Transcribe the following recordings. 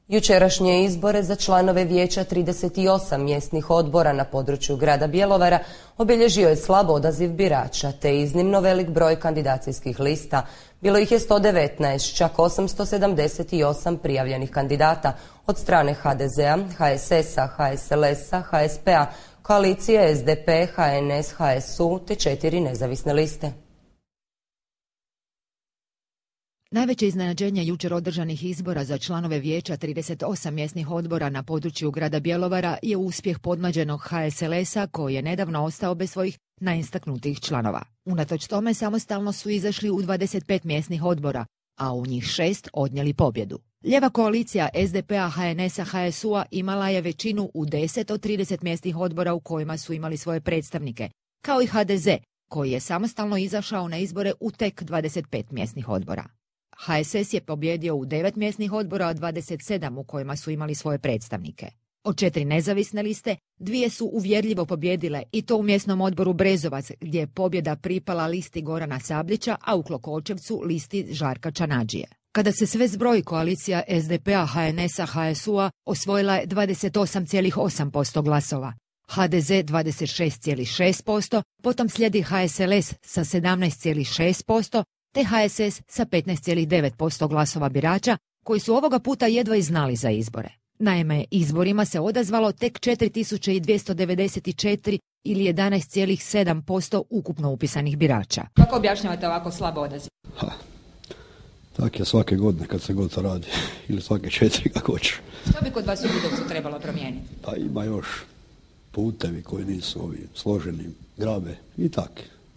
Jučerašnje izbore za članove vijeća 38 mjesnih odbora na području grada Bjelovara obilježio je slab odaziv birača te iznimno velik broj kandidacijskih lista. Bilo ih je 119, čak 878 prijavljenih kandidata od strane HDZ-a, HSS-a, HSLS-a, HSP-a, koalicije SDP, HNS, HSU te 4 nezavisne liste. Najveće iznenađenje jučer održanih izbora za članove vijeća 38 mjesnih odbora na području grada Bjelovara je uspjeh podmlađenog HSLS-a koji je nedavno ostao bez svojih najistaknutijih članova. Unatoč tome samostalno su izašli u 25 mjesnih odbora, a u njih 6 odnijeli pobjedu. Lijeva koalicija SDP-a, HNS-a, HSU-a imala je većinu u 10 od 30 mjesnih odbora u kojima su imali svoje predstavnike, kao i HDZ, koji je samostalno izašao na izbore u tek 25 mjesnih odbora. HSS je pobjedio u 9 mjesnih odbora od 27 u kojima su imali svoje predstavnike. Od 4 nezavisne liste, 2 su uvjerljivo pobjedile i to u mjesnom odboru Brezovac, gdje je pobjeda pripala listi Gorana Sabljića, a u Klokočevcu listi Žarka Čanadžije. Kada se sve zbroji, koalicija SDP-a, HNS-a, HSU-a osvojila je 28,8% glasova, HDZ 26,6%, potom slijedi HSLS sa 17,6%, te HSS sa 15,9% glasova birača, koji su ovoga puta jedva i znali za izbore. Naime, izborima se odazvalo tek 4294 ili 11,7% ukupno upisanih birača. Kako objašnjavate ovako slab odaziv? Tak je svake godine kad se god to radi, ili svake 4 kako hoćeš. Što bi kod vas u Vidovcu trebalo promijeniti? Pa ima još putevi koji nisu ovi složeni, grabe i tak.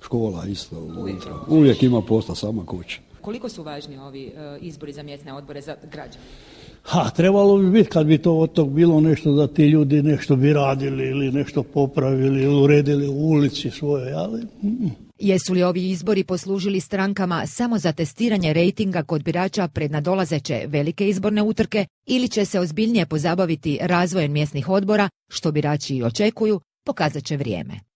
Škola isto unutra. Uvijek ima posla sama kuća. Koliko su važni ovi izbori za mjesne odbore za građane? Trebalo bi biti kad bi to od tog bilo nešto da ti ljudi nešto bi radili ili nešto popravili ili uredili u ulici svoje, ali... Jesu li ovi izbori poslužili strankama samo za testiranje rejtinga kod birača pred nadolazeće velike izborne utrke ili će se ozbiljnije pozabaviti razvojem mjesnih odbora, što birači i očekuju, pokazat će vrijeme.